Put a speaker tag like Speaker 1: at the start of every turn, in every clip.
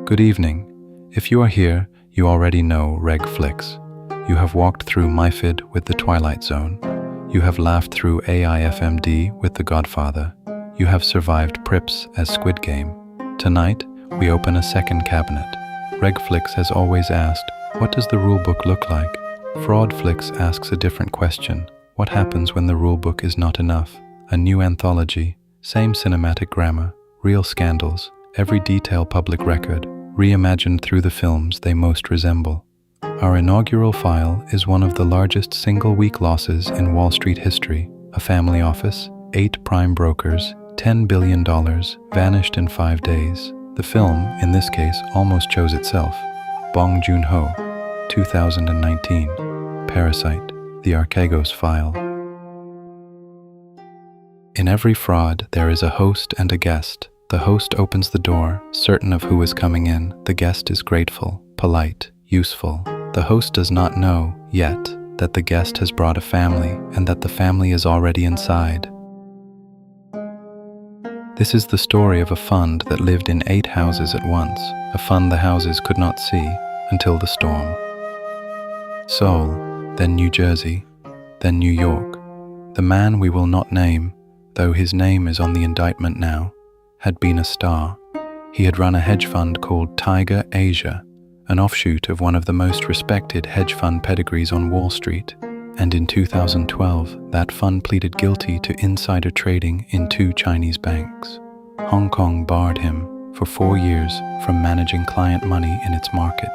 Speaker 1: Good evening. If you are here, you already know Reg Flix. You have walked through MyFID with The Twilight Zone. You have laughed through AIFMD with The Godfather. You have survived Prips as Squid Game. Tonight, we open a second cabinet. Reg Flix has always asked, what does the rulebook look like? Fraud Flix asks a different question. What happens when the rulebook is not enough? A new anthology, same cinematic grammar, real scandals, every detail public record, reimagined through the films they most resemble. Our inaugural file is one of the largest single-week losses in Wall Street history. A family office, 8 prime brokers, $10 billion, vanished in 5 days. The film, in this case, almost chose itself. Bong Joon-ho, 2019. Parasite, the Archegos file. In every fraud, there is a host and a guest. The host opens the door, certain of who is coming in. The guest is grateful, polite, useful. The host does not know, yet, that the guest has brought a family and that the family is already inside. This is the story of a fund that lived in 8 houses at once, a fund the houses could not see until the storm. Seoul, then New Jersey, then New York. The man we will not name, though his name is on the indictment now, had been a star. He had run a hedge fund called Tiger Asia, an offshoot of one of the most respected hedge fund pedigrees on Wall Street, and in 2012, that fund pleaded guilty to insider trading in 2 Chinese banks. Hong Kong barred him for 4 years from managing client money in its market.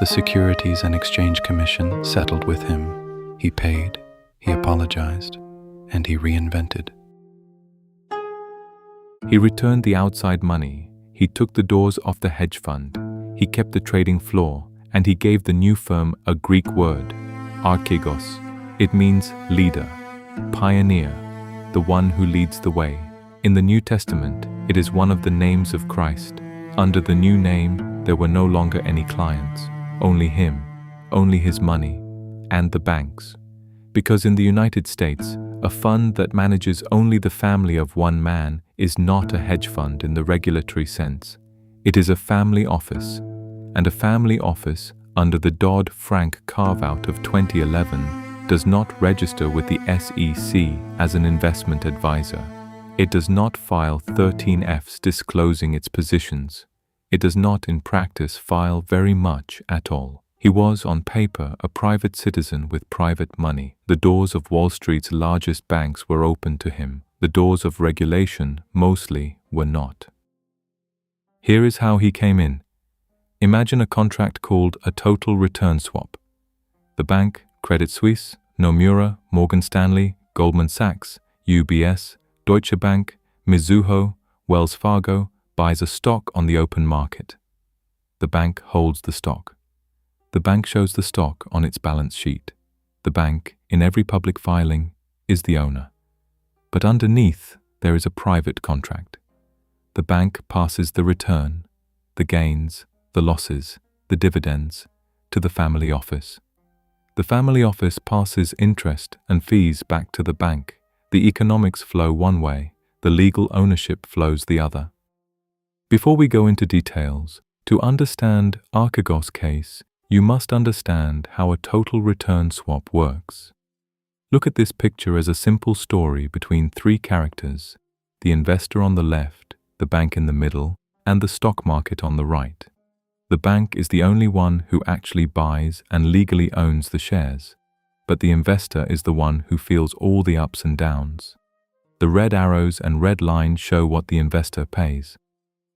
Speaker 1: The Securities and Exchange Commission settled with him. He paid, he apologized, and he reinvented.
Speaker 2: He returned the outside money, he took the doors off the hedge fund, he kept the trading floor, and he gave the new firm a Greek word, Archegos. It means leader, pioneer, the one who leads the way. In the New Testament, it is one of the names of Christ. Under the new name, there were no longer any clients, only him, only his money, and the banks. Because in the United States, a fund that manages only the family of one man is not a hedge fund in the regulatory sense. It is a family office, and a family office under the Dodd-Frank carve-out of 2011 does not register with the SEC as an investment advisor. It does not file 13Fs disclosing its positions. It does not in practice file very much at all. He was on paper a private citizen with private money. The doors of Wall Street's largest banks were open to him. The doors of regulation mostly were not. Here is how he came in. Imagine a contract called a total return swap. The bank, Credit Suisse, Nomura, Morgan Stanley, Goldman Sachs, UBS, Deutsche Bank, Mizuho, Wells Fargo buys a stock on the open market. The bank holds the stock. The bank shows the stock on its balance sheet. The bank, in every public filing, is the owner. But underneath, there is a private contract. The bank passes the return, the gains, the losses, the dividends, to the family office. The family office passes interest and fees back to the bank. The economics flow one way, the legal ownership flows the other. Before we go into details, to understand Archegos' case, you must understand how a total return swap works. Look at this picture as a simple story between 3 characters, the investor on the left, the bank in the middle, and the stock market on the right. The bank is the only one who actually buys and legally owns the shares, but the investor is the one who feels all the ups and downs. The red arrows and red line show what the investor pays.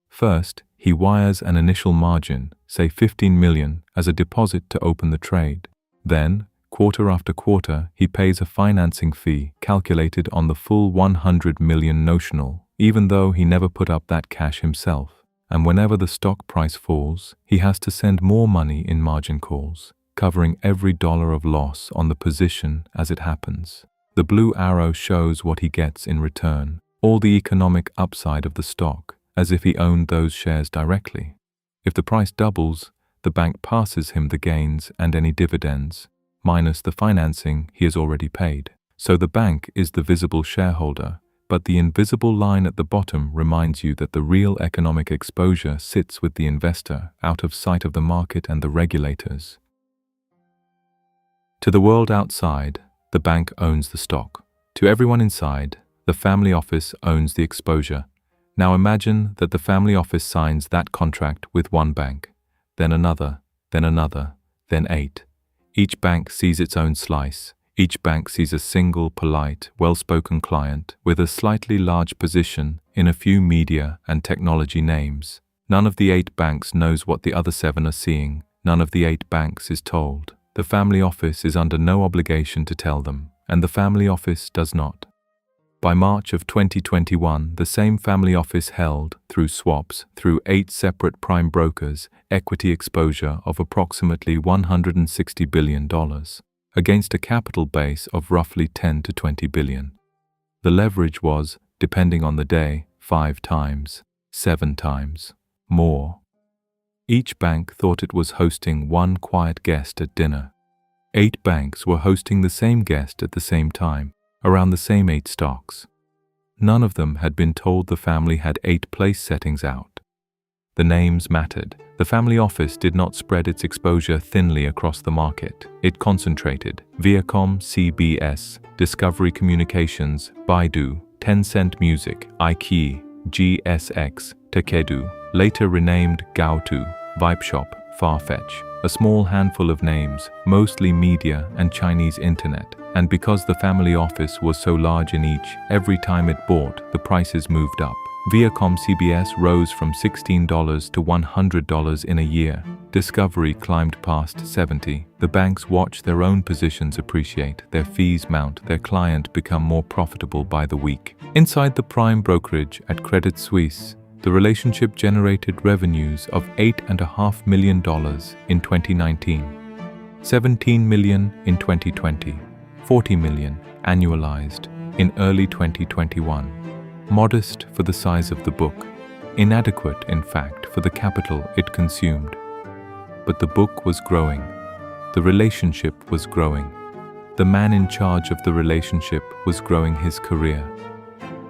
Speaker 2: First, he wires an initial margin, say 15 million, as a deposit to open the trade. Then, quarter after quarter, he pays a financing fee calculated on the full 100 million notional, even though he never put up that cash himself. And whenever the stock price falls, he has to send more money in margin calls, covering every dollar of loss on the position as it happens. The blue arrow shows what he gets in return, all the economic upside of the stock, as if he owned those shares directly. If the price doubles, the bank passes him the gains and any dividends, minus the financing he has already paid. So the bank is the visible shareholder, But the invisible line at the bottom reminds you that the real economic exposure sits with the investor, out of sight of the market and the regulators. To the world outside, the bank owns the stock. To everyone inside, the family office owns the exposure. Now imagine that the family office signs that contract with one bank, then another, then 8. Each bank sees its own slice. Each bank sees a single, polite, well-spoken client with a slightly large position in a few media and technology names. None of the 8 banks knows what the other 7 are seeing. None of the 8 banks is told. The family office is under no obligation to tell them, and the family office does not. By March of 2021, the same family office held, through swaps, through 8 separate prime brokers, equity exposure of approximately $160 billion, against a capital base of roughly 10 to 20 billion. The leverage was, depending on the day, 5 times, 7 times, more. Each bank thought it was hosting one quiet guest at dinner. 8 banks were hosting the same guest at the same time, around the same 8 stocks. None of them had been told the family had 8 place settings out. The names mattered. The family office did not spread its exposure thinly across the market. It concentrated. Viacom, CBS, Discovery Communications, Baidu, Tencent Music, iQIYI, GSX, Takedu, later renamed Gaotu, Vipeshop, Farfetch, a small handful of names, mostly media and Chinese internet. And because the family office was so large in each, every time it bought, the prices moved up. Viacom CBS rose from $16 to $100 in a year. Discovery climbed past 70. The banks watch their own positions appreciate, their fees mount, their client become more profitable by the week. Inside the prime brokerage at Credit Suisse, the relationship generated revenues of $8.5 million in 2019, $17 million in 2020, $40 million annualized in early 2021. Modest for the size of the book, inadequate, in fact, for the capital it consumed. But the book was growing. The relationship was growing. The man in charge of the relationship was growing his career.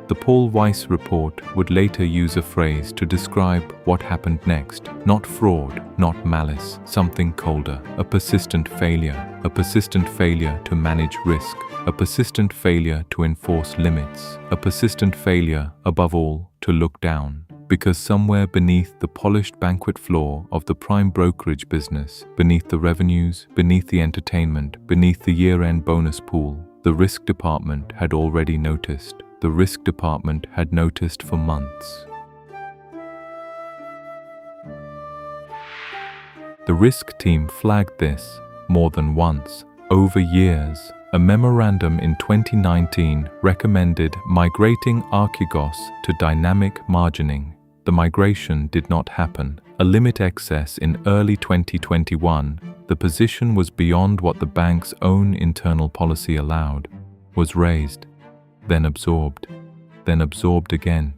Speaker 2: The Paul Weiss report would later use a phrase to describe what happened next. Not fraud, not malice, something colder. A persistent failure to manage risk, a persistent failure to enforce limits, a persistent failure, above all, to look down. Because somewhere beneath the polished banquet floor of the prime brokerage business, beneath the revenues, beneath the entertainment, beneath the year-end bonus pool, the risk department had already noticed. The risk department had noticed for months. The risk team flagged this more than once, over years. A memorandum in 2019 recommended migrating Archegos to dynamic margining. The migration did not happen. A limit excess in early 2021, the position was beyond what the bank's own internal policy allowed, was raised, then absorbed again.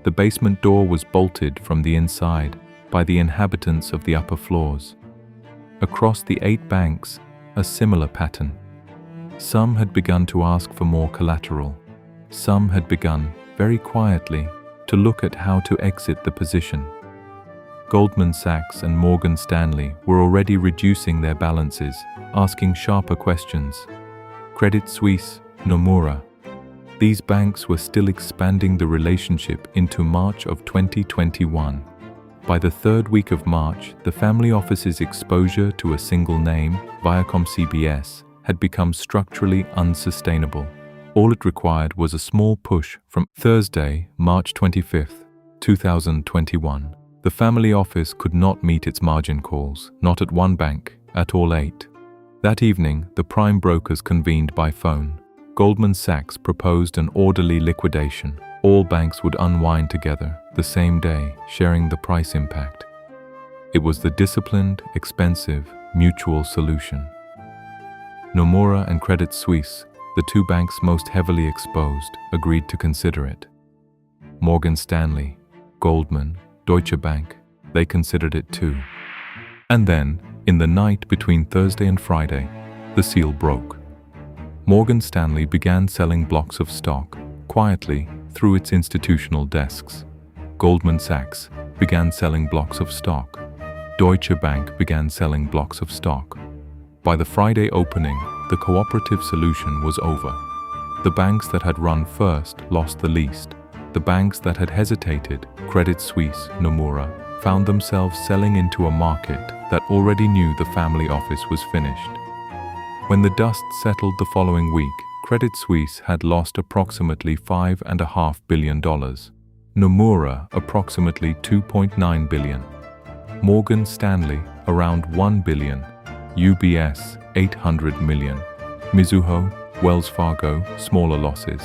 Speaker 2: The basement door was bolted from the inside by the inhabitants of the upper floors. Across the 8 banks, a similar pattern. Some had begun to ask for more collateral. Some had begun, very quietly, to look at how to exit the position. Goldman Sachs and Morgan Stanley were already reducing their balances, asking sharper questions. Credit Suisse, Nomura. These banks were still expanding the relationship into March of 2021. By the 3rd week of March, the family office's exposure to a single name, Viacom CBS, had become structurally unsustainable. All it required was a small push from Thursday, March 25th, 2021. The family office could not meet its margin calls, not at one bank, at all 8. That evening, the prime brokers convened by phone. Goldman Sachs proposed an orderly liquidation. All banks would unwind together, the same day, sharing the price impact. It was the disciplined, expensive, mutual solution. Nomura and Credit Suisse, the 2 banks most heavily exposed, agreed to consider it. Morgan Stanley, Goldman, Deutsche Bank, they considered it too. And then, in the night between Thursday and Friday, the seal broke. Morgan Stanley began selling blocks of stock, Quietly, through its institutional desks, Goldman Sachs began selling blocks of stock. Deutsche Bank began selling blocks of stock. By the Friday opening, the cooperative solution was over. The banks that had run first lost the least. The banks that had hesitated, Credit Suisse, Nomura, found themselves selling into a market that already knew the family office was finished. When the dust settled the following week, Credit Suisse had lost approximately $5.5 billion. Nomura approximately $2.9 billion. Morgan Stanley around $1 billion. UBS $800 million. Mizuho, Wells Fargo smaller losses.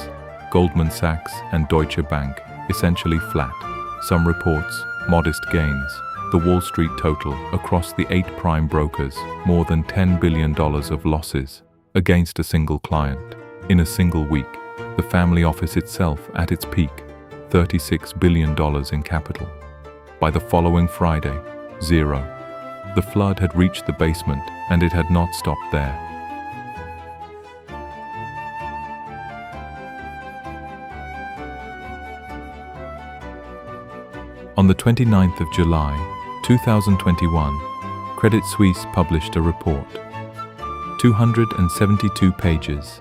Speaker 2: Goldman Sachs and Deutsche Bank essentially flat. Some reports, modest gains. The Wall Street total across the 8 prime brokers, more than $10 billion of losses against a single client. In a single week, the family office itself at its peak, $36 billion in capital. By the following Friday, zero. The flood had reached the basement and it had not stopped there. On the 29th of July, 2021, Credit Suisse published a report. 272 pages.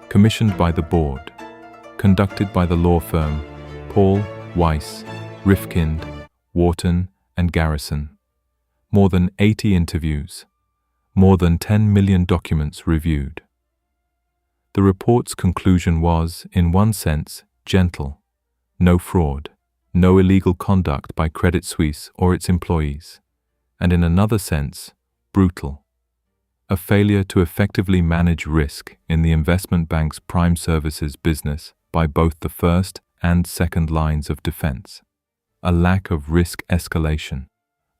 Speaker 2: Commissioned by the board. Conducted by the law firm Paul, Weiss, Rifkind, Wharton, and Garrison. More than 80 interviews. More than 10 million documents reviewed. The report's conclusion was, in one sense, gentle. No fraud. No illegal conduct by Credit Suisse or its employees, and in another sense, brutal. A failure to effectively manage risk in the investment bank's prime services business by both the first and second lines of defense. A lack of risk escalation,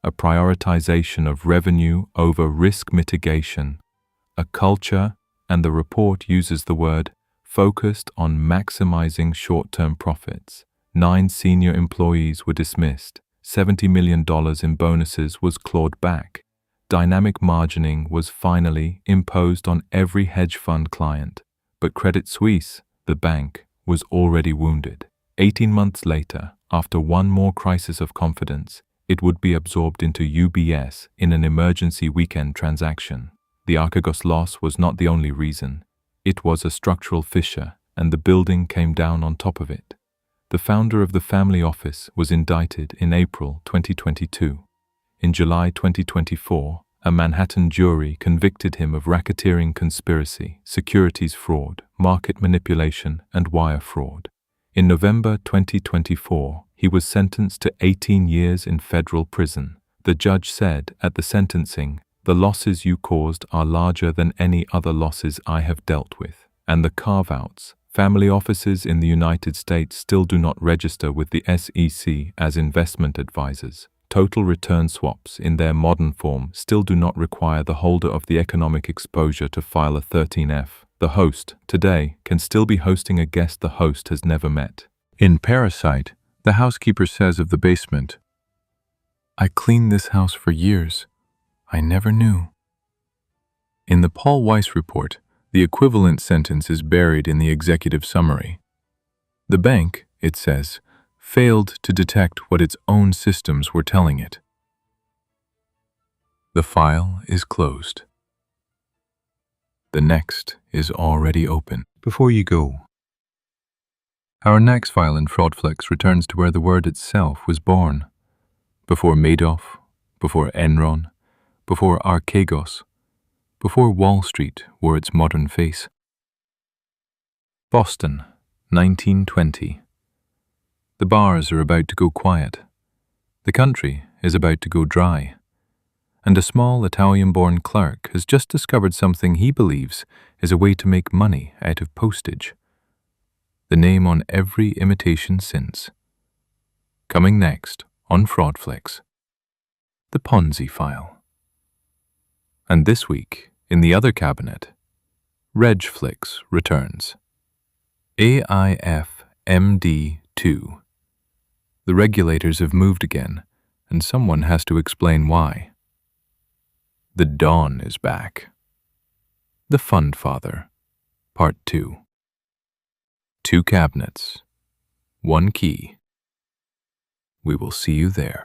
Speaker 2: a prioritization of revenue over risk mitigation, a culture, and the report uses the word, focused on maximizing short-term profits. 9 senior employees were dismissed. $70 million in bonuses was clawed back. Dynamic margining was finally imposed on every hedge fund client. But Credit Suisse, the bank, was already wounded. 18 months later, after one more crisis of confidence, it would be absorbed into UBS in an emergency weekend transaction. The Archegos loss was not the only reason. It was a structural fissure, and the building came down on top of it. The founder of the family office was indicted in April 2022. In July 2024, a Manhattan jury convicted him of racketeering conspiracy, securities fraud, market manipulation, and wire fraud. In November 2024, he was sentenced to 18 years in federal prison. The judge said at the sentencing, "The losses you caused are larger than any other losses I have dealt with." And the carve-outs. Family offices in the United States still do not register with the SEC as investment advisors. Total return swaps in their modern form still do not require the holder of the economic exposure to file a 13F. The host, today, can still be hosting a guest the host has never met. In Parasite, the housekeeper says of the basement, "I cleaned this house for years. I never knew." In the Paul Weiss report, the equivalent sentence is buried in the executive summary. The bank, it says, failed to detect what its own systems were telling it. The file is closed. The next is already open. Before you go, our next file in Fraud Flix returns to where the word itself was born. Before Madoff, before Enron, before Archegos, before Wall Street wore its modern face. Boston, 1920. The bars are about to go quiet. The country is about to go dry. And a small Italian-born clerk has just discovered something he believes is a way to make money out of postage. The name on every imitation since. Coming next on Fraud Flix, the Ponzi file. And this week, in the other cabinet, Reg Flix returns. AIFMD2. The regulators have moved again, and someone has to explain why. The dawn is back. The Fund Father, Part 2. 2 cabinets, 1 key. We will see you there.